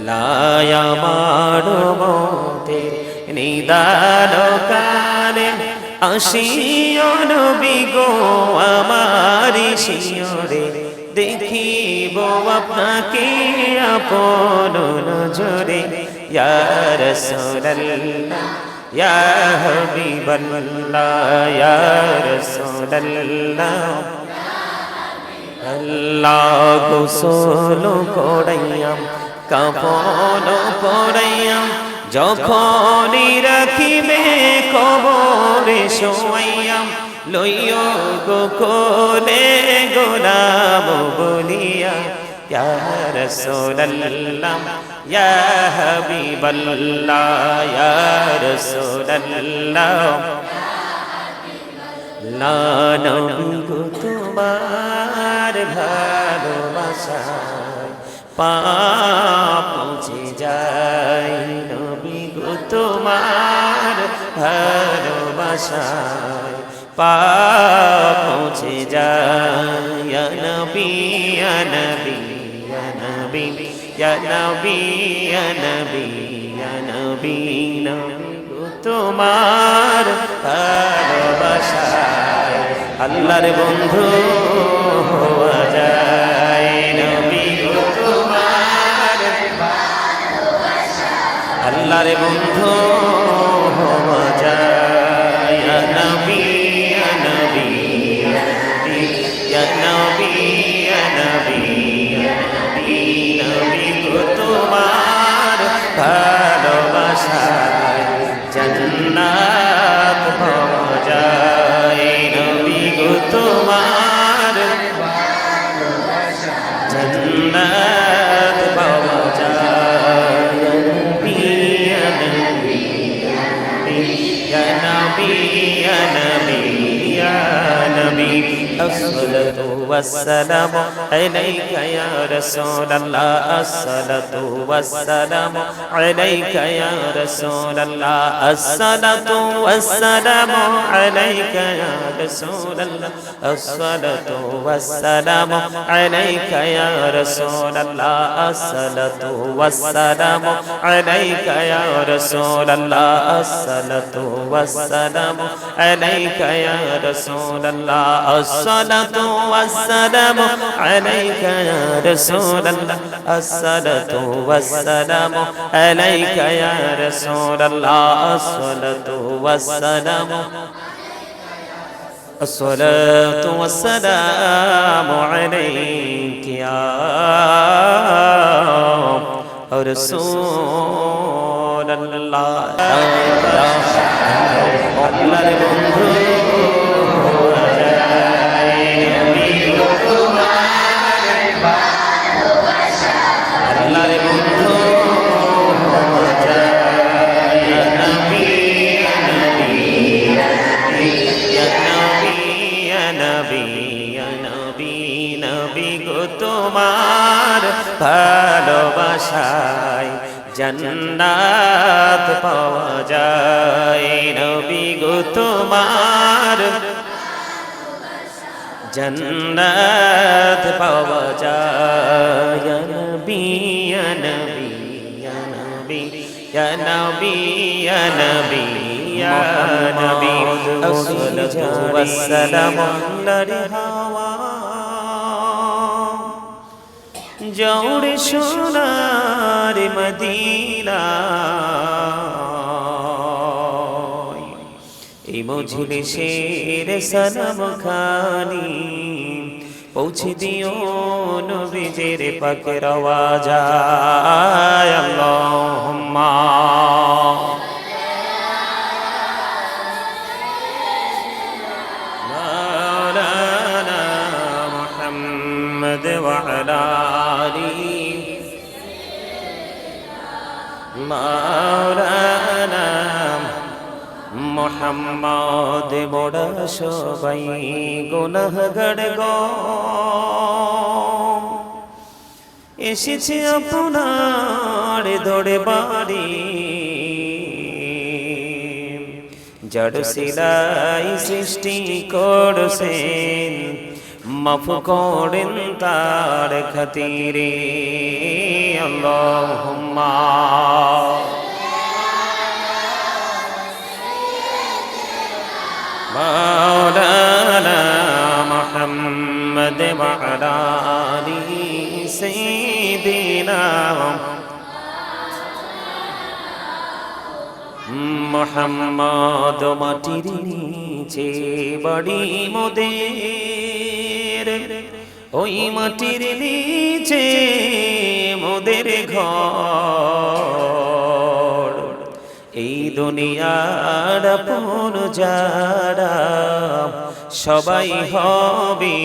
লাই আমার মতের নিদান কালে আসিও নবী গো আমার শিয়রে দেখিব আপনাকে আপন নজরে ইয়া রাসূলুল্লাহ ইয়া হাবিবাল্লাহ ইয়া রাসূলুল্লাহ আল্লাহ গোসল করাইয়াম কাফন পরাইয়াম যখনই রাখিবে কবরে শোয়াইয়াম লইও গো কোলে গোলাম বলিয়া ইয়া রাসূলুল্লাহ ইয়া হাবিবাল্লাহ ইয়া রাসূলুল্লাহ লা নবী গো তোমার ভালোবাসায় পাপ মুছে যায় নবী গো তোমার ভালোবাসায় পাপ মুছে যায় ইয়া নবী ইয়া নবী ইয়া নবী ইয়া নবী ইয়া নবী ইয়া নবী নবী গো তোমার ভালোবাসায় আল্লাহর বন্ধু হওয়া যায় নবী গো তোমার ভালোবাসায় আল্লাহর বন্ধু হওয়া যায় ইয়া নবী ইয়া নবী ইয়া নবী ইয়া নবী ইয়া নবী নবী গো তোমার ভালোবাসায় জান্নাত পাওয়া যায় নবী গো তোমার ভালোবাসায় জান্নাত পাওয়া যায় নবী ইয়া নবী ইয়া নবী ইয়া নবী ইয়া নবী الصلاة والسلام عليك يا رسول الله الصلاة والسلام عليك يا رسول الله الصلاة والسلام عليك يا رسول الله الصلاة والسلام عليك يا رسول الله الصلاة والسلام عليك يا رسول الله الصلاة والسلام عليك يا رسول الله الصلاة والسلام عليك يا رسول الله الصلاة والسلام عليك يا رسول الله الصلاة والسلام الصلاة والسلام عليك يا رسول الله ভালোবাসায় জান্নাত পাওয়া যায় নবী গো তোমার জান্নাত পাওয়া যায় ইয়া নবী ইয়া নবী ইয়া নবী ইয়া নবী ইয়া নবী ইয়া নবী আসসালাতু ওয়াসসালামু আলাইহি জৌড়ে সোনার মদিনা এই মজলিসের সালাম খানি পৌঁছে দিও নবীজির পাকের আওয়াজ আল্লাহুম্মা মাওলানা মুহাম্মদ ওয়া আলা মাওলানা মুহাম্মদ মোরা সবাই গুনাহগার গো এসেছে আপনার দরবারে জড় সিলাই সৃষ্টি করছেন মাফ করেন তার খাতিরে আল্লাহুম্মা مولانا محمد وعلى آل سيدنا محمد মাটির নিচে বাড়ি মোদের ওই মাটির নিচে মোদের ঘর এই দুনিয়ার আপন যারা সবাই হবে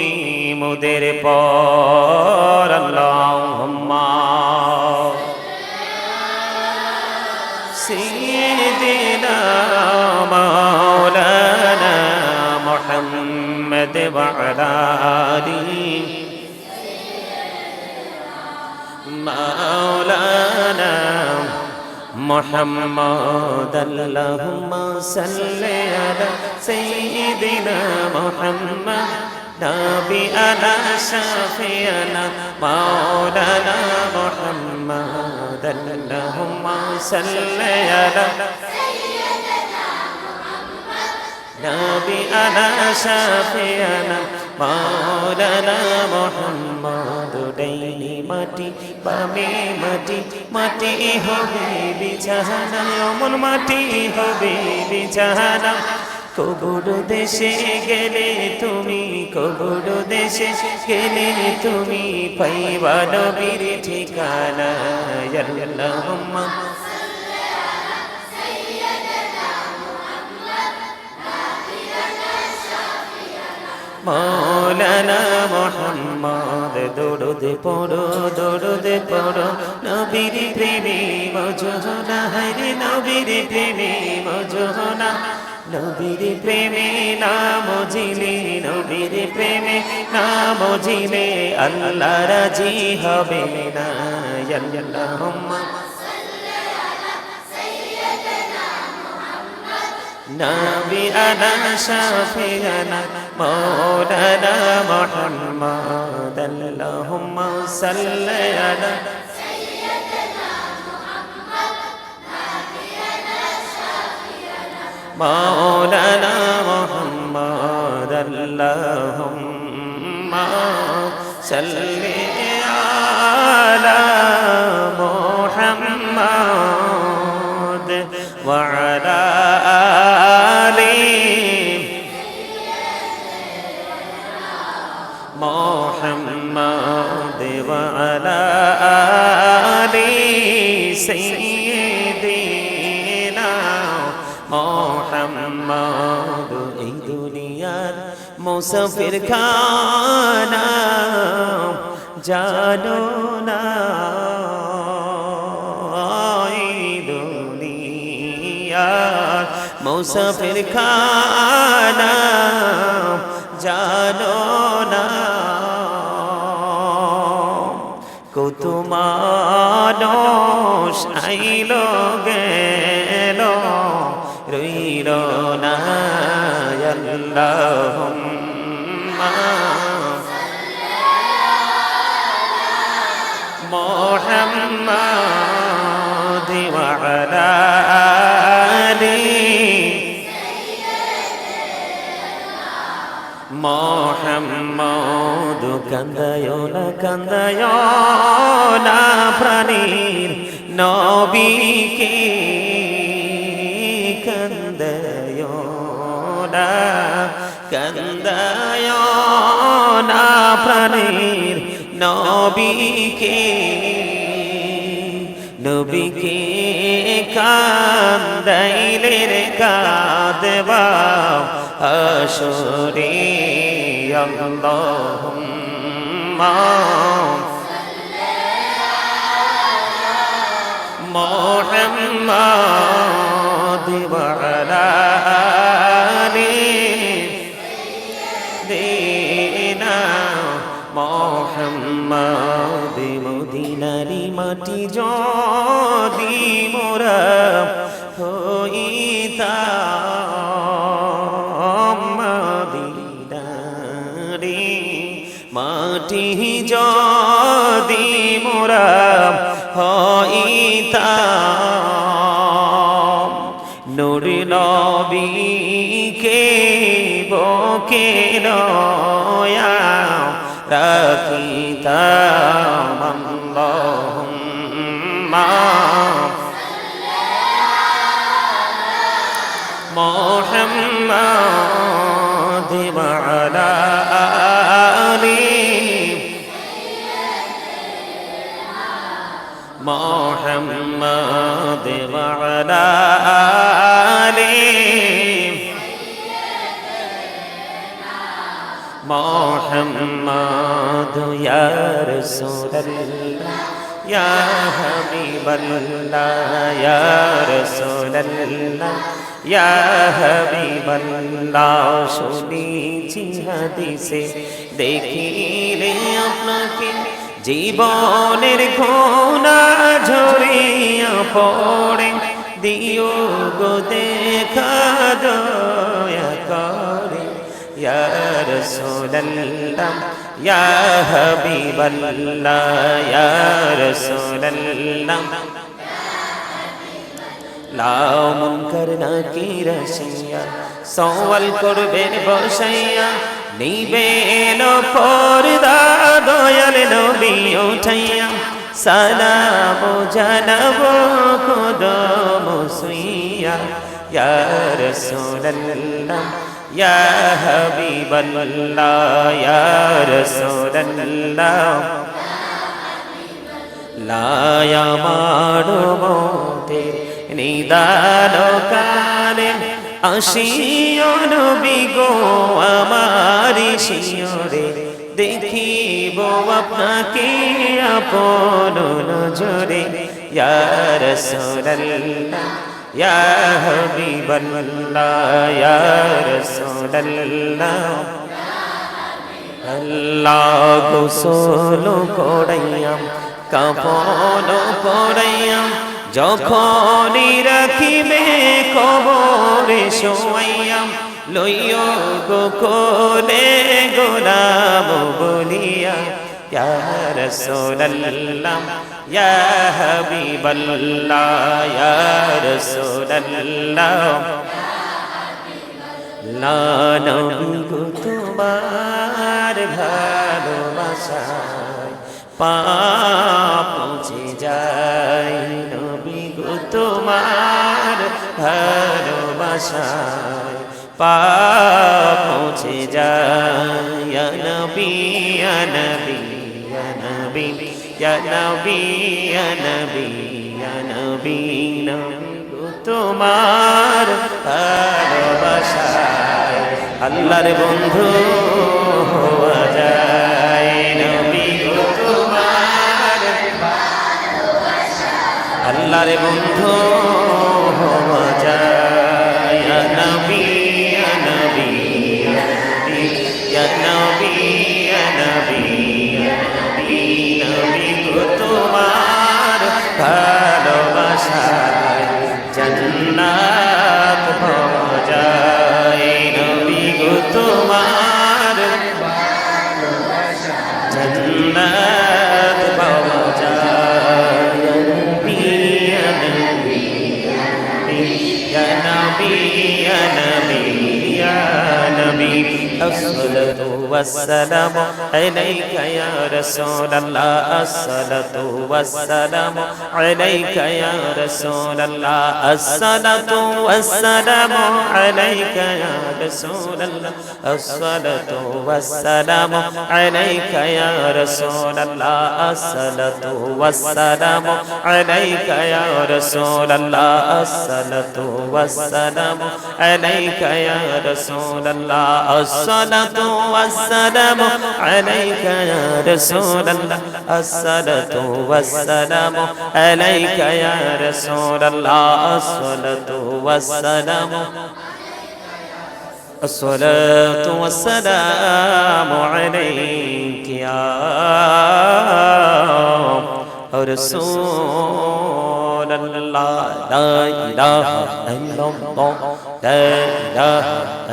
মোদের পর আল্লাহুম্মা سيدنا مولانا محمد وعلى آله مولانا محمد اللهم صل على سيدنا محمد نبينا شفيعنا مولانا محمد اللهم صل على سيدنا محمد نبينا شفيعنا مولانا محمد ডাইনি মাটি বামে মাটি মাটি হবে বিছানা অমন মাটি হবে বিছানা কবর দেশে গেলে তুমি কবর দেশে গেলে তুমি পাইবা নবীর ঠিকানা আল্লাহুম্মা مولانا محمد درود پڑھو نبیر پریمی مجھونا ہر نبیر پریمی مجھونا নবীর প্রেমে নাম জিলে নবীর প্রেমে নাম জিলে আল্লাহ রাজি হবে না আল্লাহুম্মা نبينا شفيعنا مولانا محمد اللهم صل على سيدنا محمد نبينا شفيعنا مولانا محمد اللهم صل على محمد وعلى محمد وعلى آل سيدنا محمد এই দুনিয়ার মুসাফির খানা জানো না এই দুনিয়ার মুসাফির খানা জানো না কত মানুষ আইলো গেল রইল না আল্লাহুম্মা মুহাম্মাদ ওয়া আলা আলি মোহাম্মদ কান্দায় না প্রাণীর নবীকে কান্দায় না প্রাণীর নবীকে নবীকে কান্দাইলে রে কাঁদবা হাসরে আল্লাহুম্মা মুহাম্মাদ ওয়া আলা আলি সাইয়্যিদিনা মুহাম্মাদ মদিনারি মাটি যদি মোরা হইতাম মদিনারি মাটি যদি মোরা হইতাম রাখিতাম নূর নবীকে বুকে নয়া রাখিতাম আল্লাহুম্মা মুহাম্মাদ ওয়া আলা আলি মুহাম্মাদ ওয়া আলা আলি মুহাম্মাদ ইয়া রাসূলুল্লাহ ইয়া হাবিবাল্লাহ ইয়া রাসূলুল্লাহ ইয়া হাবিবাল্লাহ শুনেছি হাদিসে দেখিলে আপনাকে জীবনের ঘোনা ঝরিয়া পড়ে দিও গো দেখা দয়া করে ইয়া রাসূলুল্লাহ ইয়া হাবিবাল্লাহ ইয়া রাসূলুল্লাহ লাও মুনকার নাকির আসিয়া সওয়াল করবেন বসাইয়া নিবেন পর্দা দয়াল নবী উঠাইয়া সালাম জানাবো কদম সুইয়া ইয়া রাসূলুল্লাহ ইয়া হাবিবাল্লাহ ইয়া রাসূলুল্লাহ লায়া মারো মোতে নিদান কালে আসিও নবী গো আমার শিয়রে দেখিব আপনাকে আপন নজরে ইয়া রাসূলুল্লাহ ইয়া হাবিবাল্লাহ ইয়া রাসূলুল্লাহ আল্লাহ গোসল করাইয়া কাফন পরাইয়া যখনই রাখিবে কবরে শোয়াইয়া লইও গো কোলে গোলাম বলিয়া ইয়া রাসূলুল্লাহ ইয়া হাবিবাল্লাহ ইয়া রাসূলুল্লাহ লা নবী গো তোমার ভালোবাসায় পাপ মুছে যায় নবী গো তোমার ভালোবাসায় পাপ মুছে যায় ইয়া নবী ইয়া নবী ইয়া নবী ইয়া নবী ইয়া নবী ইয়া নবী নবী গো তোমার ভালোবাসায় আল্লাহর বন্ধু হওয়া যায় নবী গো তোমার আল্লাহর বন্ধু হওয়া যায় ইয়া নবী ইয়া নবী ইয়া নবী ইয়া নবী ইয়া নবী নবী গো তোমার ভালোবাসায় জান্নাত পাওয়া যায় নবী গো তোমার জান্নাত পাওয়া যায় ইয়া নবী ইয়া নবী ইয়া নবী ইয়া নবী الصلاة والسلام عليك يا رسول الله الصلاة والسلام عليك يا رسول الله الصلاة والسلام عليك يا رسول الله الصلاة والسلام عليك يا رسول الله الصلاة والسلام عليك يا رسول الله الصلاة والسلام عليك يا رسول الله الصلاة والسلام عليك يا رسول الله الصلاة والسلام عليك يا رسول الله الصلاة والسلام الصلاة والسلام عليك يا رسول الله لا إله إلا الله لا إله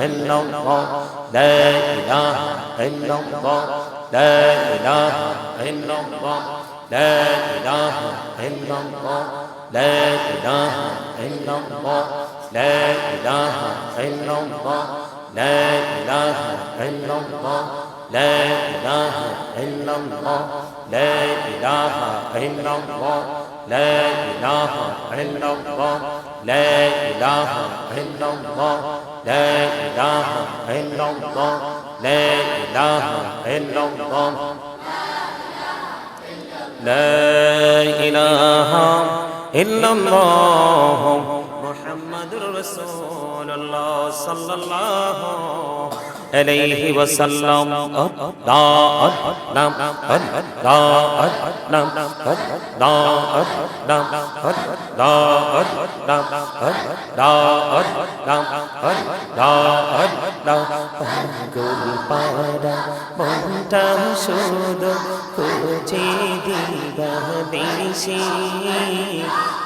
إلا الله لا إله إلا الله لا إله إلا الله لا إله إلا الله لا إله إلا الله لا إله إلا الله لا إله إلا الله لا إله إلا الله لا إله إلا الله لا إله إلا الله لا إله إلا الله لا إله إلا الله لا إله إلا الله لا إله إلا الله محمد رسول الله صلى الله عليه وسلم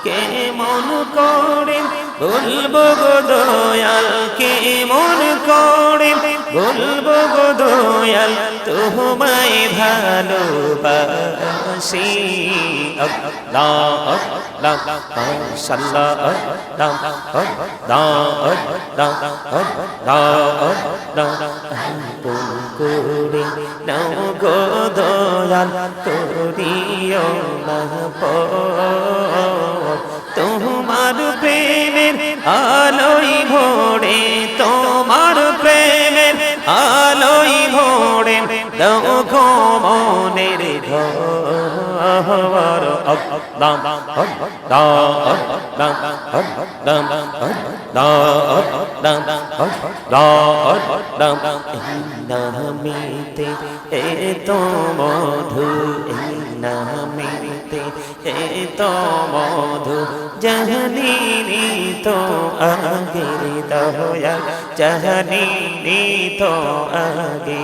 কেমন করে বলবো গো দয়াল কেমন করে বলবো গো দয়াল তোমায় ভালোবাসি আল্লাহ আল্লাহ সাল্লাল্লাহ করে নাও গো দয়াল করিও না তোমার প্রেমের আলোয় ভোরে তোমার প্রেমের আলোয় ভোরে দাও গো মনের ঘর নামিতে এত মধু নামিতে এত মধু জাহানি তো আগে দয়া জাহানি তো আগে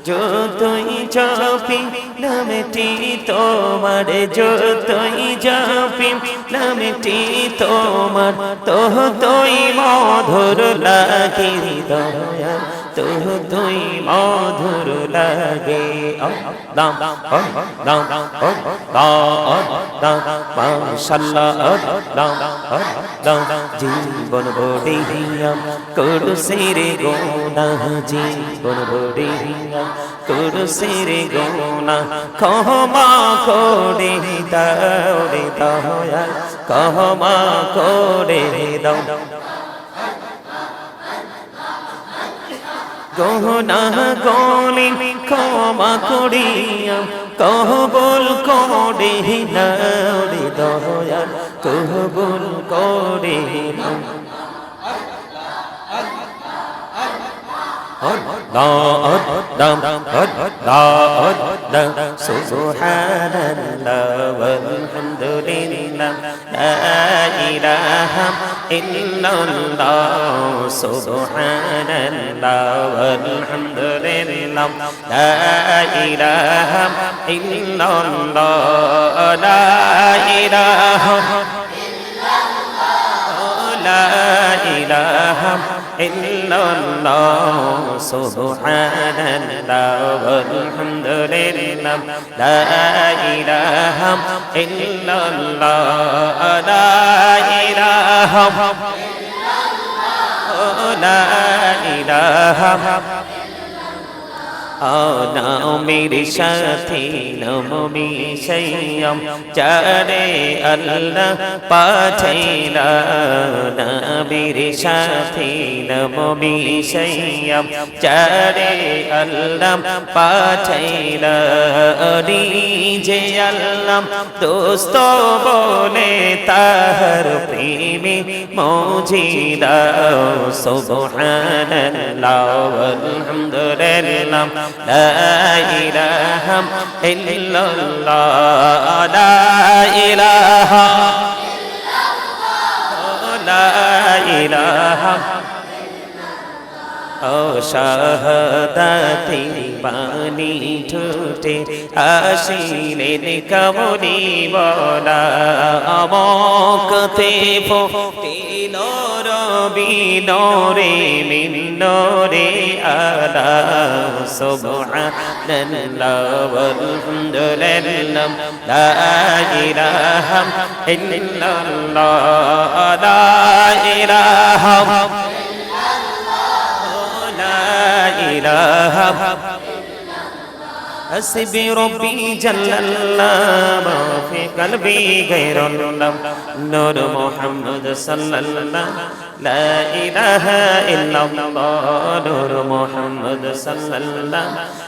যতই জপি নামটি তোমার যতই জপি নামটি তোমার ততই মধুর লাগে দয়া ততই মধুর লাগে জীবন বড়িয়া করুসের গোনা জীবন বড়িয়া করুসের গোনা ক্ষমা করে দাও রে দয়া ক্ষমা করে দাও গহনা গলি ক্ষমা করিয়া কবুল করে নাও রে দয়া কবুল করে নাও সুবহানাল্লাহ ওয়ালহামদুলিল্লাহ লা ইলাহা ইল্লাল্লাহ সুবহানাল্লাহ ওয়ালহামদুলিল্লাহ লা ইলাহা ইল্লাল্লাহ লা ইলাহা লা ইলাহা ইল্লাল্লাহ সুবহানাল্লাহ ওয়ালহামদুলিল্লাহ লা ইলাহা ইল্লাল্লাহ লা ইলাহা লা ইলাহা নাও মেরে সাথে নমমি সৈয়ম চারে আল্লাহ পাঠাইলা না মেরে সাথে নমমি সৈয়ম চারে আল্লাহ পাঠাইলা যে আল্লাহ দোস্ত বলে তাহার প্রেমে মজিদা সুবহানাল্লাহ ওয়ালহামদুলিল্লাহ لا إله إلا الله لا إله إلا الله لا إله ও শাহাদাতি বাণী ঠোঁটে আসিলেন কামনি বলা আমকতে ফোটিল নবী নূরে মিন নূরে আলা সুবহানাল্লাহ ওয়ালহামদুলিল্লাহ লা ইলাহা ইল্লাল্লাহ লা ইলাহা ইলাহা حسبي ربي جل الله ما في قلبي غير الله نور محمد صلى الله لا إله إلا الله نور محمد صلى الله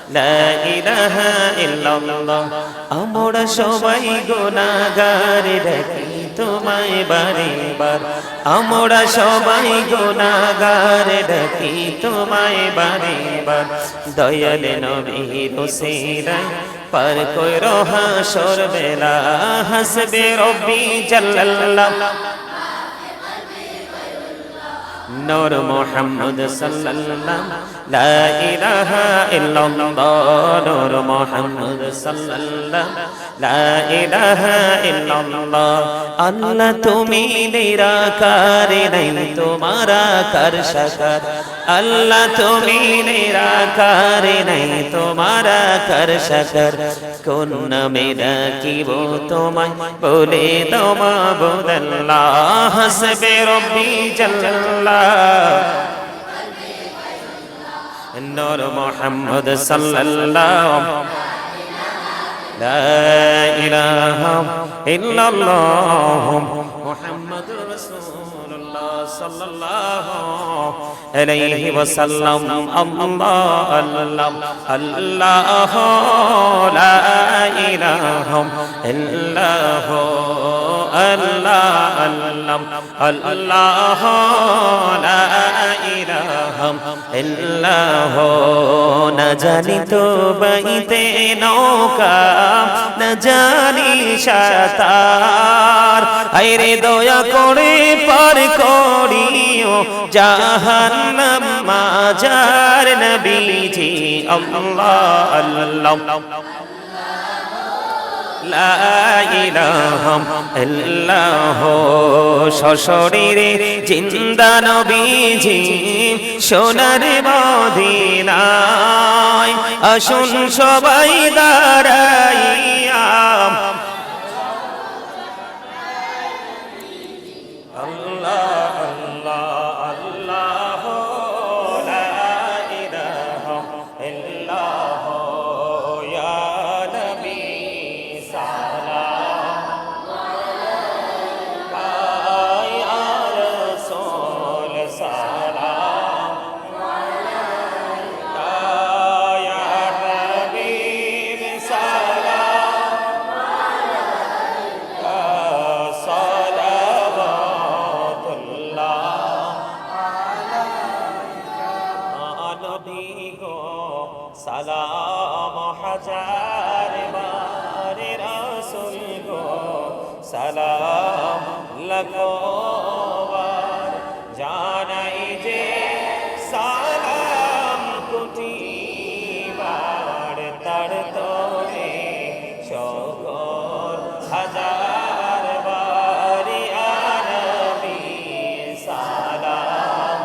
لا إله إلا الله আমরা সবাই গুনাহগার ডাকি তোমায় বারে বার আমরা সবাই গুনাহগার ডাকি তোমায় বারে বার দয়াল নবীর উসিলায় পার কইরো হাসর বেলা হাসবে রব্বি জাল্লাল্লাহ নূর মুহাম্মদ সাল্লাল্লাহ লা ইলাহা ইল্লাল্লাহ নূর মুহাম্মদ সাল্লাল্লাহ লা ইলাহা ইল্লাল্লাহ আল্লাহ তুমি নিরাকার নাই তোমার আকার সাকার আল্লাহ তুমি নিরাকার নাই তোমার আকার সাকার কোন নামে ডাকিব তোমায় বলে দাও মাবুদাল্লাহ হাসবে রব্বি জাল্লাল্লাহ নূর মুহাম্মদ সাল্লাল্লাহু লা ইলাহা ইল্লাল্লাহ মুহাম্মাদুর রাসূলুল্লাহ সাল্লাল্লাহু আলাইহি ওয়াসাল্লাম আল্লাহ আল্লাহ আল্লাহ লা ইলাহা ইল্লাল্লাহ আল্লাহ আল্লাহ আল্লাহ লা ইলাহা ইল্লাল্লাহ না জানি তো বাইতে নৌকা না জানি সাঁতার আইরে দয়া করে পার করিও জাহান্নাম মাজার নবীজি আল্লাহ আল্লাহ লা ইলাহা ইল্লাল্লাহ সশরীরে জিন্দা নবীজি সোনার মদিনায় আসুন সবাই দাঁড়াইয়া আল্লাহ আল্লাহ আল্লাহ লা ইলাহা ইল্লাল্লাহ ইয়া নবী সালাম হাজার বারে রাসূল গো সালাম লাখো বার জানাই যে সালাম কোটি বার তার তোরে সকল হাজার বারে নবী সালাম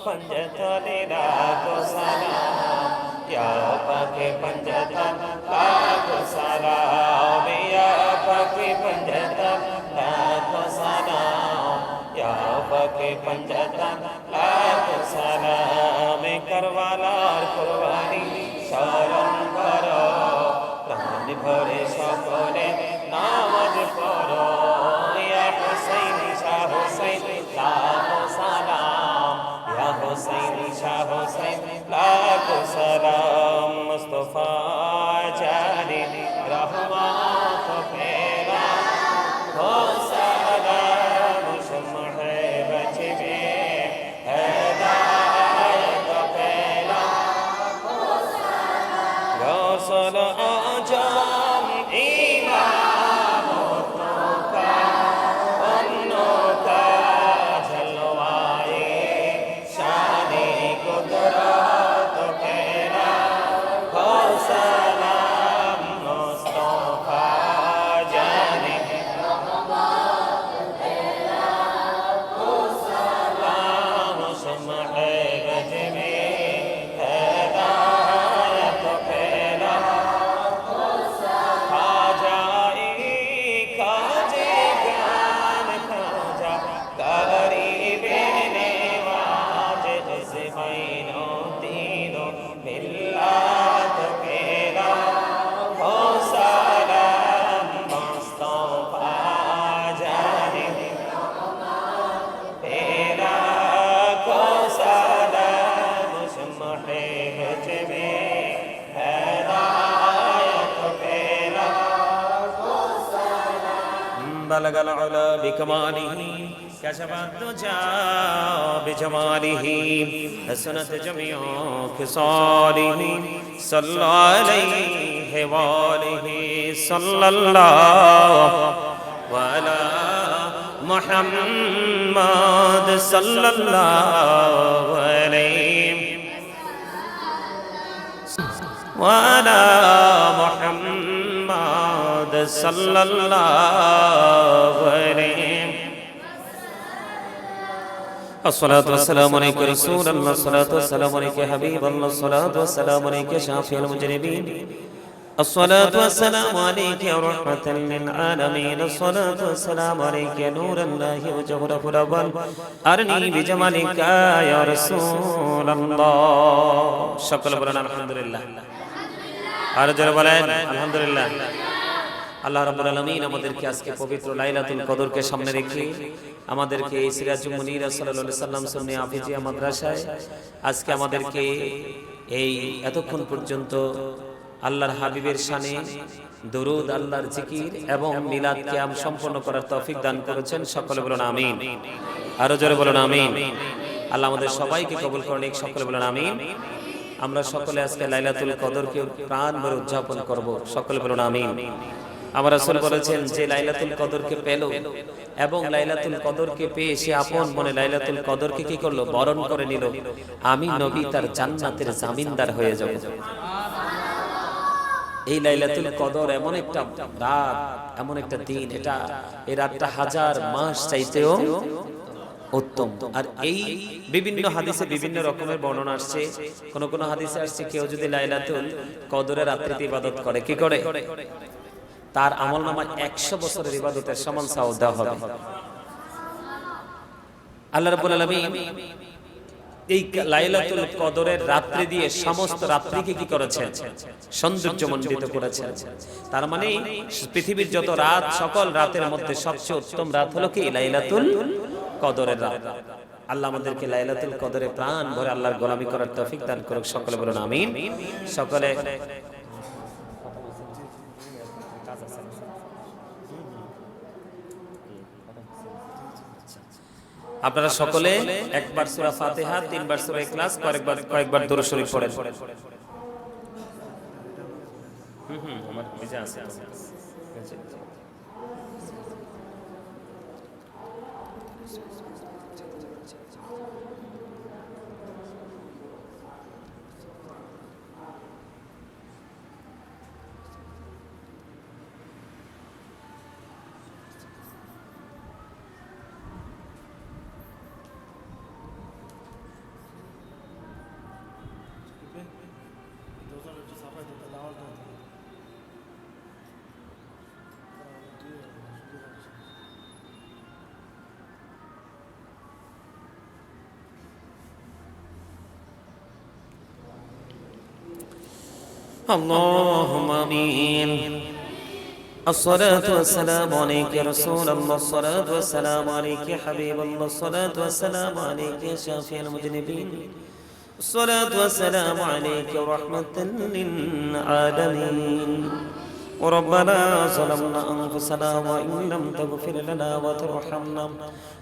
पंजतन लाखो सलाम या पाके पंजतन लाखो सलाम या पाके पंजतन लाखो सलाम या पाके पंजतन लाखो सलाम करवालार कुर्बानी शरण करो प्राण भरे সকলে নামাজ পড়ো ইয়া হুসাইন শাহ হুসাইন লাখো সালাম ইয়া হুসাইন শাহ হুসাইন লাখো সালাম মুস্তাফা জানে রহমত ফেরা হো সালাম শুমহ বচবে হেদায়েত ফেরা গৌসল আজম मिल्लत मेरा हो सलाम मुस्तफा जाने तेरा को सलाम शुम्हे मुझमे हिदायत तेरा को सलाम बलगल उला बिकमालिही كشفت الدجى بجماله حسنت جميع خصاله صلى عليه وآله صلى الله وعلى محمد صلى الله عليه وعلى محمد صلى الله عليه الصلاة والسلام عليك رسول الله الصلاة والسلام عليك حبيب الله الصلاة والسلام عليك شافي المجرمين الصلاة والسلام عليك يا رحمة للعالمين الصلاة والسلام عليك يا نور الله وجهه الأول أرني بجمالك يا رسول الله شكرا لله الحمد لله أرجو الحمد لله আল্লাহ রাব্বুল আলামিন আমাদেরকে আজকে পবিত্র লাইলাতুল কদরকে সামনে রেখে আমাদেরকে এই সিরাজুল মুনির সাল্লাল্লাহু আলাইহি সাল্লাম সুন্নি হাফিজিয়া মাদ্রাসায় আজকে আমাদেরকে এই এতক্ষণ পর্যন্ত আল্লাহর হাবিবের শানে দরুদ আল্লাহর জিকির এবং মিলাদ কিয়াম সম্পন্ন করার তৌফিক দান করেছেন সকলে বলুন আমিন আরো জোরে বলুন আমিন আল্লাহ আমাদের সবাইকে কবুল করুন সকলে বলুন আমিন আমরা সকলে আজকে লাইলাতুল কদরকে প্রাণ ভরে উদযাপন করব সকলে বলুন আমিন আমার রাসূল বলেছেন যে লাইলাতুল কদরকে পেল এবং লাইলাতুল কদরকে পেয়ে সে আপন মনে লাইলাতুল কদরকে কি করলো বরণ করে নিল আমি নবী তার জান্নাতের জামিনদার হয়ে যাব এই লাইলাতুল কদর এমন একটা রাত এমন একটা দিন এটা এই রাতটা হাজার মাস চাইতেও উত্তম আর এই বিভিন্ন হাদিসে বিভিন্ন রকমের বর্ণনা আসছে কোন কোন হাদিসে আসছে কেউ যদি লাইলাতুল কদরের রাত্রিতে ইবাদত করে কি করে তার আমলনামায় 100 বছরের ইবাদতের সমান সওয়াব দেওয়া হবে আল্লাহ রাব্বুল আলামিন এই লাইলাতুল কদরের রাত্রি দিয়ে সমস্ত রাত্রিকে কি করেছেন সৌন্দর্যমণ্ডিত করেছেন তার মানে পৃথিবীর যত রাত সকল রাতের মধ্যে সবচেয়ে উত্তম রাত হলো কি লাইলাতুল কদরের রাত আল্লাহ আমাদেরকে লাইলাতুল কদরে প্রাণ ভরে আল্লাহর গোলামি করার তৌফিক দান করুক সকলে বলুন আমিন সকলে আপনারা সকলে একবার সূরা ফাতিহা তিনবার সূরা ইখলাস কয়েকবার দরুদ শরীফ পড়েন আমার ভিজা আছে اللهم آمين الصلاة والسلام عليك يا رسول الله الصلاة والسلام عليك يا حبيب الله الصلاة والسلام عليك يا شافي المذنبين الصلاة والسلام عليك رحمة للعالمين وربنا ظلمنا أنفسنا وإن لم تغفر لنا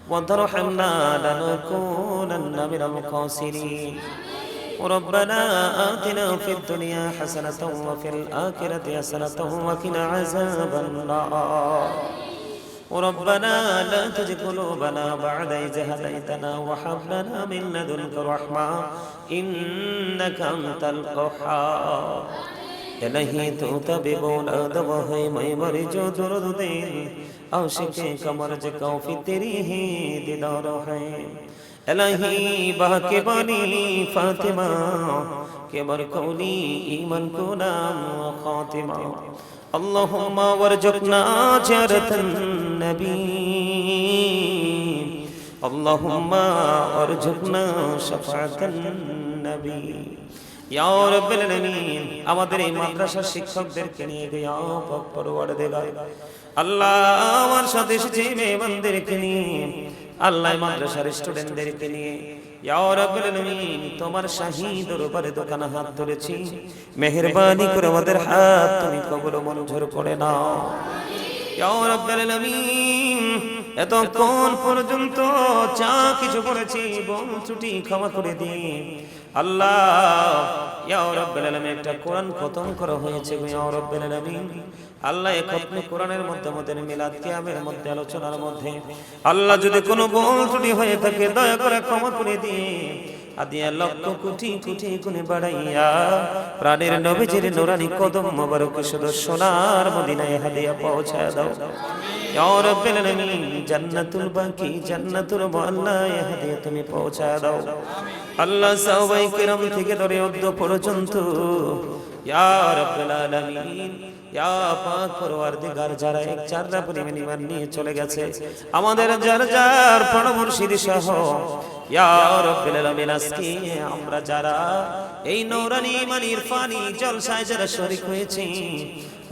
وترحمنا لنكونن من الخاسرين ربنا آتنا في الدنيا حسنة وفي الآخرة حسنة وقنا عذاب النار ربنا لا تزغ قلوبنا بعد إذ هديتنا وهب لنا من لدنك رحمة إنك أنت الوهاب إلهي تؤتى بولاد وهي مر جو درد دل عاشق कमर जकाओ في तेरी ही दीदार है इलाही बाके बानी फातिमा के बरकौली ईमान को नाम खातिमा اللهم وارزقنا زيارة النبي اللهم وارزقنا شفاعة النبي ইয়া রাব্বুল আলামিন আমাদের এই মাদ্রাসার শিক্ষকদেরকে নিয়ে ইয়া পাক পরওয়ারদিগার আল্লাহ আমার সাথে এসেছে মেহমানদেরকে নিয়ে আল্লাহ মাদ্রাসার স্টুডেন্টদেরকে নিয়ে ইয়া রাব্বুল আলামিন তোমার শাহী দরবারে দোকানে হাত ধরেছি মেহেরবানি করে আমাদের হাত তুমি কবুল মঞ্জুর করে নাও ইয়া রাব্বুল আলামিন এতক্ষণ পর্যন্ত যা কিছু করেছি ভুল ত্রুটি ক্ষমা করে দিন আল্লাহ ইয়া রাব্বুল আলামিন একটা কোরআন খতম করা হয়েছে ইয়া রাব্বুল আলামিন আল্লাহ এই খতম কোরআনের মধ্যে আমাদের মিলাদ কিয়ামের মধ্যে আলোচনার মধ্যে আল্লাহ যদি কোনো ভুল ত্রুটি হয়ে থাকে দয়া করে ক্ষমা করে দিন আদিয়া লক্ষ কোটি কোটি গুণে বাড়াইয়া প্রাণের নবীজির নূরানি কদম মোবারক শুধু সোনার মদিনায় হাদিয়া পৌঁছায় দাও ইয়া রাব্বুল আলামিন জান্নাতুল বাকি জান্নাতুল মুআল্লায় হাদিয়া তুমি পৌঁছায় দাও আল্লাহ সাহাবায়ে কিরাম থেকে ধরে অদ্য পর্যন্ত ইয়া রাব্বুল আলামিন ইয়া পাক পরওয়ারদিগার যারা এক চাররা পরিমাণ ঈমান নিয়ে চলে গেছে আমাদের যার যার পরমর্শিদ সহ ইয়া রাব্বুল আলামিন আজকে আমরা যারা এই নূরানি ঈমান ইরফানি জলসায় যারা শরীক হয়েছি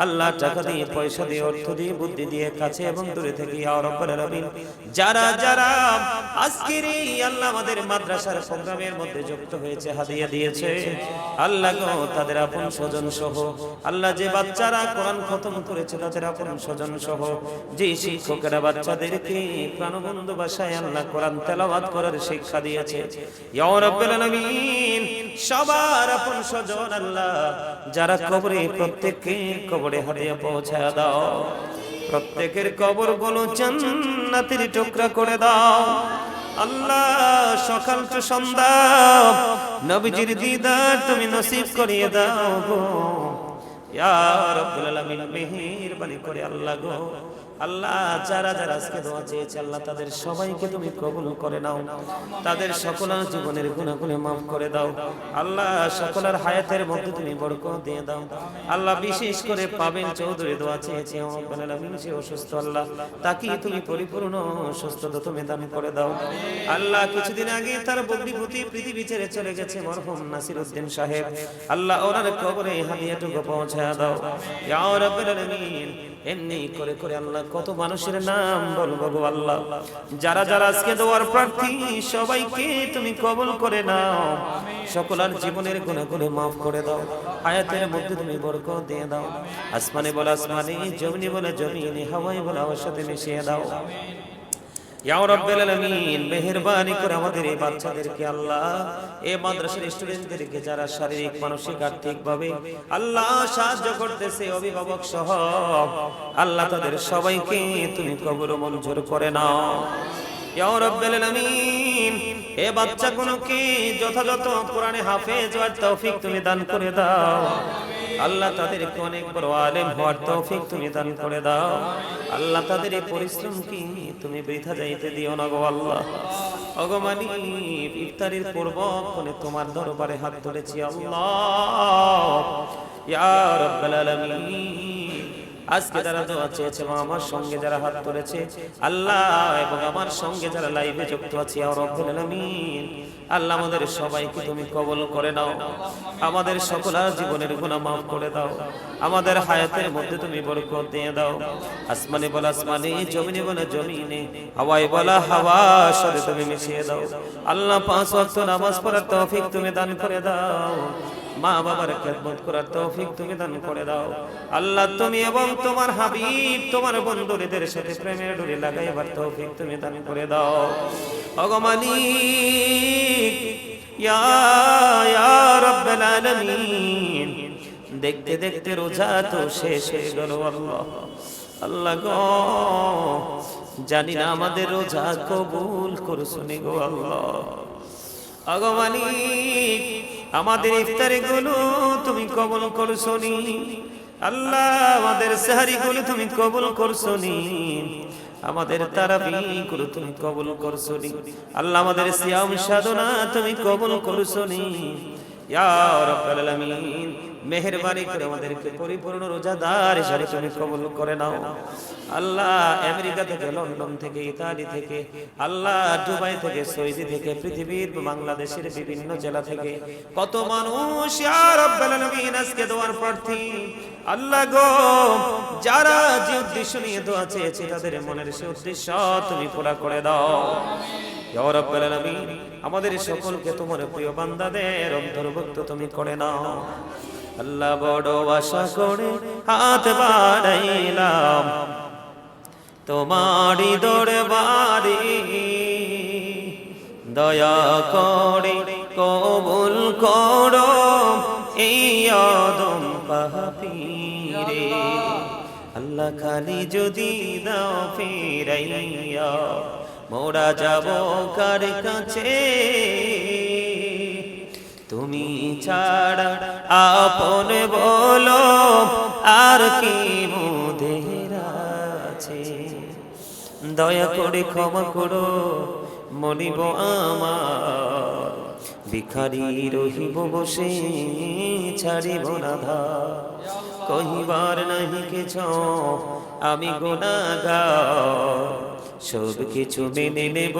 আল্লাহ টাকা দিয়ে পয়সা দিয়ে অর্থ দিয়ে বুদ্ধি দিয়ে কাছে এবং দূরে থেকে ইয়া রাব্বুল আলামিন যারা যারা আজকের এই আল্লাহ আমাদের মাদ্রাসার প্রোগ্রামের মধ্যে যুক্ত হয়েছে হাদিয়া দিয়েছে আল্লাহ গো তাদের আপন স্বজন সহ আল্লাহ যে বাচ্চারা কোরআন খতম করেছে তাদের আপন স্বজন সহ যে শিক্ষকেরা বাচ্চাদেরকে প্রাণবন্ধু ভাষায় আল্লাহ কোরআন তেলাওয়াত করার শিক্ষা দিয়েছে ইয়া রাব্বুল আলামিন সবার আপন স্বজন আল্লাহ যারা কবরে প্রত্যেককে কবরে হাদিয়া পৌঁছায় দাও প্রত্যেকের কবরগুলো জান্নাতের টুকরা করে দাও আল্লাহ সকাল তো সন্ধ্যা নবীজির দিদার তুমি নসিব করিয়ে দাও গো ইয়া রাব্বুল আলামিন মেহেরবানি করে আল্লাহ গো আল্লাহ যারা যারা আজকে দোয়া চেয়েছে আল্লাহ তাদের সবাইকে তুমি কবুল করে নাও তাদের সকলের জীবনের গুনাহগুলো maaf করে দাও আল্লাহ সকলের হায়াতের মধ্যে তুমি বরকত দিয়ে দাও আল্লাহ বিশেষ করে পাবেন চৌধুরী দোয়া চেয়েছে রব্বুল আলামিন সে অসুস্থ আল্লাহ তাকে তুমি পরিপূর্ণ সুস্থতা তুমি দান করে দাও আল্লাহ কিছুদিন আগে তার বগ্নিপতি পৃথিবী ছেড়ে চলে গেছে মরহুম নাসির উদ্দিন সাহেব আল্লাহ ওনার কবরে হাদিয়াটুকু পৌঁছায় দাও ইয়া রাব্বুল আলামিন এমনি করে করে আল্লাহ কত মানুষের নাম বলবো গো আল্লাহ যারা যারা আজকে দোয়ার প্রার্থী সবাইকে তুমি কবুল করে নাও সকলের জীবনের গুনাহগুলো maaf করে দাও হায়াতের মধ্যে তুমি বরকত দিয়ে দাও আসমানে বলে আসমানে জমিনে বলে জমিনে হাওয়ায় বলে হাওয়ার সাথে মিশিয়ে দাও ইয়া রাব্বুল আলামিন মেহেরবানি করে আমাদের এই বাচ্চাদেরকে আল্লাহ এই মাদ্রাসার স্টুডেন্টদেরকে যারা শারীরিক মানসিক আর্থিক ভাবে আল্লাহ সাহায্য করতেছে অভিভাবক সহ আল্লাহ তাদের সবাইকে তুমি কবুল মঞ্জুর করে নাও ইয়া রাব্বুল আলামিন এই বাচ্চাগুলোকে যথাযথ কোরআনে হাফেজ হওয়ার তৌফিক তুমি দান করে দাও আল্লাহ তাদেরকে অনেক বড় আলেম হওয়ার তৌফিক তুমি দান করে দাও আল্লাহ তাদের এই পরিশ্রম কি তুমি বৃথা যাইতে দিও না গো আল্লাহ ওগো মালিক ইফতারির পূর্বক্ষণে তোমার দরবারে হাত ধরেছি আল্লাহ ইয়া রাব্বুল আলামিন আজকে যারা দোয়া চেয়েছে আমার সঙ্গে যারা হাত তুলেছে আল্লাহ এবং আমার সঙ্গে যারা লাইভে যুক্ত আছে ইয়া রাব্বুল আলামিন আল্লাহ আমাদের সবাইকে তুমি কবুল করে নাও আমাদের সকলের জীবনের গুনাহ maaf করে দাও আমাদের হায়াতের মধ্যে তুমি বরকত দিয়ে দাও আসমানে বলা আসমানে জমিনে বলা জমিনে হাওয়ায় বলা হাওয়ার সাথে তুমি মিশিয়ে দাও আল্লাহ পাঁচ ওয়াক্ত নামাজ পড়ার তৌফিক তুমি দান করে দাও মা বাবার খেদমত করার তৌফিক তুমি দান করে দাও আল্লাহ তুমি এবং তোমার হাবিব তোমার বন্ধুদের সাথে প্রেমের ডোরি লাগাইবার তৌফিক তুমি দান করে দাও ওগো মালিক ইয়া রাব্বুল আলামিন দেখতে দেখতে রোজা তো শেষ হয়ে গেল আল্লাহ আল্লাহ গো জানি না আমাদের রোজা কবুল করছুনি গো আল্লাহ ওগো মালিক আমাদের ইফতারি গুলো তুমি কবুল করছনি আল্লাহ আমাদের সেহরি গুলো তুমি কবুল করছনি আমাদের তারাবি গুলো তুমি কবুল করছনি আল্লাহ আমাদের সিয়াম সাধনা তুমি কবুল করছনি ইয়া রাব্বুল আলামিন মেহেরবানি করে আমাদেরকে পরিপূর্ণ রোজাদার হিসেবে তুমি কবুল করে নাও। আল্লাহ আমেরিকা থেকে, লন্ডন থেকে, ইতালি থেকে, আল্লাহ দুবাই থেকে, সৌদি থেকে, পৃথিবীর বাংলাদেশের বিভিন্ন জেলা থেকে কত মানুষ ইয়া রাব্বাল আলামিন আজকে দোয়ার প্রার্থী। আল্লাহ গো, যারা যে উদ্দেশ্য নিয়ে দোয়া চেয়েছে তাদের মনের সে উদ্দেশ্য তুমি পুরা করে দাও ইয়া রাব্বাল আলামিন। আমাদের সকলকে তোমার প্রিয় বান্দাদের অন্তর্ভুক্ত তুমি করে নাও। আল্লাহ বড় আশা করে হাত বাড়াইলাম তোমারই দরবারে, দয়া করে কবুল করো এই আদম পাপীরে। আল্লাহ খালি যদি দাও ফিরাইয়া, মোরা যাব কার কাছে, তুমি ছাড়া আপন বলো আর কি মোদের আছে। দয়া করে ক্ষমা করো মনিব আমার, ভিখারি রহিব বসে ছাড়িব না ধার। কহিবার নাহি কেছ আমি গুনাহগার, সব কিছু মেনে নেব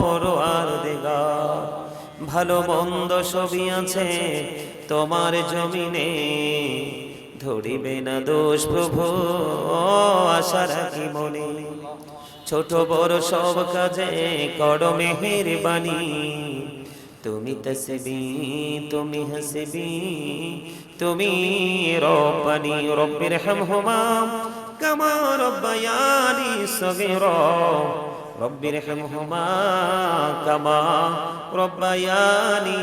পরোয়ার দেগার। ভালো মন্দ সবই আছে তোমার জমিনে, ধরিবে না দোষ প্রভু আশা রাখি মনে। ছোট বড় সব কাজে করো মেহেরবানি, তুমি তসবি তুমি হাসবি তুমি রব্বানি। রব্বির হামহুমা কামা রব্বায়ানি সগীরা, রব্বির হামহুমা কামা রব্বায়ানি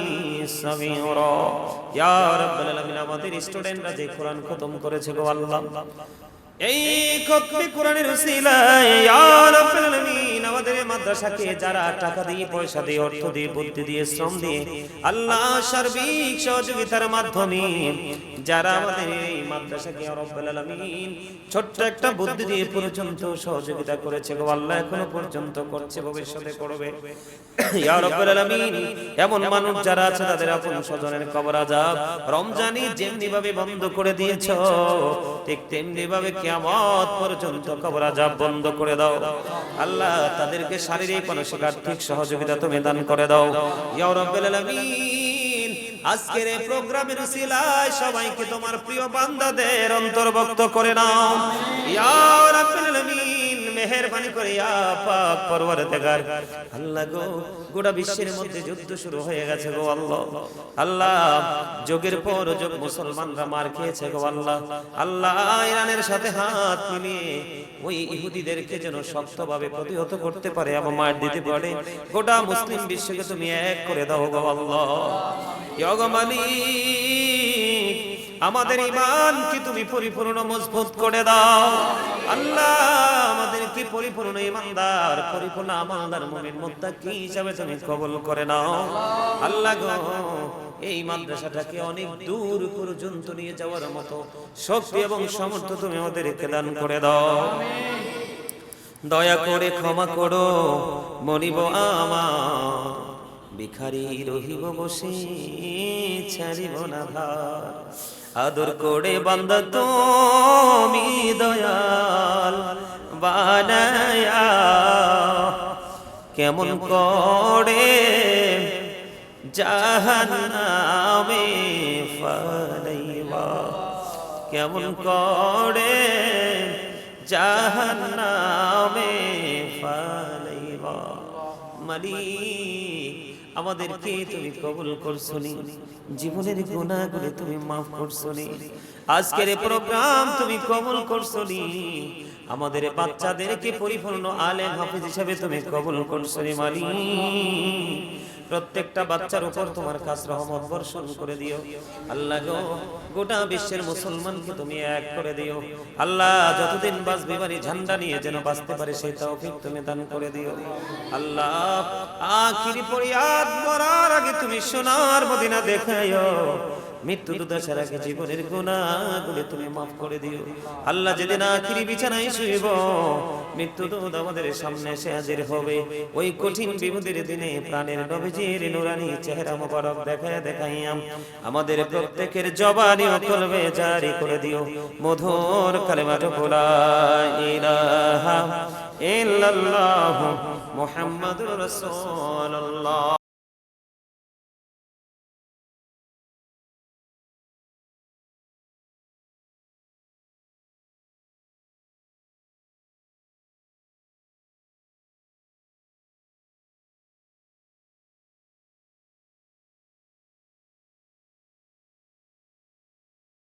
সগীরা। ইয়া রাব্বাল আলামিন, আমাদের স্টুডেন্টরা যে কোরআন খতম করেছে গো আল্লাহ, এই খতমে কোরআনের উসিলায় ইয়া রাব্বাল আলামিন আমাদের মাদ্রাসাকে যারা টাকা দিয়ে, পয়সা দিয়ে, অর্থ দিয়ে, বুদ্ধি দিয়ে, শ্রম দিয়ে, আল্লাহ সার্বিক সহযোগিতার মাধ্যমে যারা আমাদের এই মাদ্রাসাকে ইয়া রাব্বাল আলামিন ছোট্ট একটা বুদ্ধি দিয়ে পর্যন্ত সহযোগিতা করেছে গো আল্লাহ, এখনো পর্যন্ত করছে, ভবিষ্যতে করবে ইয়া রাব্বাল আলামিন। এমন মানুষ যারা আছে তাদের আপন স্বজনের কবর আযাব রমজানে যেমনি ভাবে বন্ধ করে দিয়েছো, ঠিক তেমনি ভাবে কিয়ামত পর্যন্ত কবর আযাব বন্ধ করে দাও আল্লাহ। তাদেরকে শারীরিক মানসিক আর্থিক সহযোগিতা তুমি দান করে দাও ইয়া রাব্বাল আলামিন। আজকের এই প্রোগ্রামের উসিলায় সবাইকে তোমার প্রিয় বান্দাদের অন্তর্ভুক্ত করে নাও ইয়া রাব্বাল আলামিন। মেহেরবানি করে ইয়া পাক পরওয়ারদিগার আল্লাহ গো, গোটা বিশ্বের মধ্যে যুদ্ধ শুরু হয়ে গেছে গো আল্লাহ। আল্লাহ যোগের পর যোগ মুসলমানরা মার খেয়েছে গো আল্লাহ। আল্লাহ ইরানের সাথে হাত মিলিয়ে ওই ইহুদিদেরকে যেন শক্তভাবে প্রতিহত করতে পারে এবং মার দিতে পারে। গোটা মুসলিম বিশ্বকে তুমি এক করে দাও গো আল্লাহ। ইয়া গো মালিক, আমাদের ঈমানকে তুমি পরিপূর্ণ মজবুত করে দাও আল্লাহ। আমাদেরকে পরিপূর্ণ ঈমানদার, পরিপূর্ণ আমানদার মুমিন মুত্তাকি হিসাবে তুমি কবুল করে নাও আল্লাহ গো। এই মাদ্রাসাটাকে অনেক দূর পর্যন্ত নিয়ে যাওয়ার মতো শক্তি এবং সামর্থ্য তুমি আমাদেরকে দান করে দাও। দয়া করে ক্ষমা করো মনিব আমার, ভিখারি রহিব বসে ছাড়িব না ধার। আদর করে বান্দা তুমি দয়াল বানায়া, কেমন করে জাহান্নামে ফালাইবা, কেমন করে জাহান্নামে ফালাইবা। মালিক, আমাদেরকে তুমি কবুল করছনি, জীবনের গুনাহগুলো তুমি মাফ করছনি, আজকের এই প্রোগ্রাম তুমি কবুল করছনি, আমাদের বাচ্চাদেরকে পরিপূর্ণ আলেম হাফেজ হিসেবে তুমি কবুল করছনি। মালিক, প্রত্যেকটা বাচ্চার উপর তোমার খাস রহমত বর্ষণ করে দিও আল্লাহ গো। গোটা বিশ্বের মুসলমানকে তুমি এক করে দিও আল্লাহ। যতদিন বাঁচবে বাড়ি ঝান্ডা নিয়ে যেন বাঁচতে পারে সেই তৌফিক তুমি দান করে দিও আল্লাহ। আখিরি ফরিয়াদ মরার আগে তুমি সোনার মদিনা দেখাইও মৃত্যু দুর্দশার আগে জীবনের গুনাহগুলো তুমি মাফ করে দিও আল্লাহ। যেদিন আখিরি বিছানায় শুইব, মৃত্যু দূত আমাদের সামনে এসে হাজির হবে, ওই কঠিন বিপদের দিনে প্রাণের নবীজির নূরানি চেহারা মোবারক দেখাইয়া আমাদের প্রত্যেকের জবানি ও কলবে জারি করে দিও মধুর কালেমাটুকু লা ইলাহা ইল্লাল্লাহু মুহাম্মাদুর রাসূলুল্লাহ।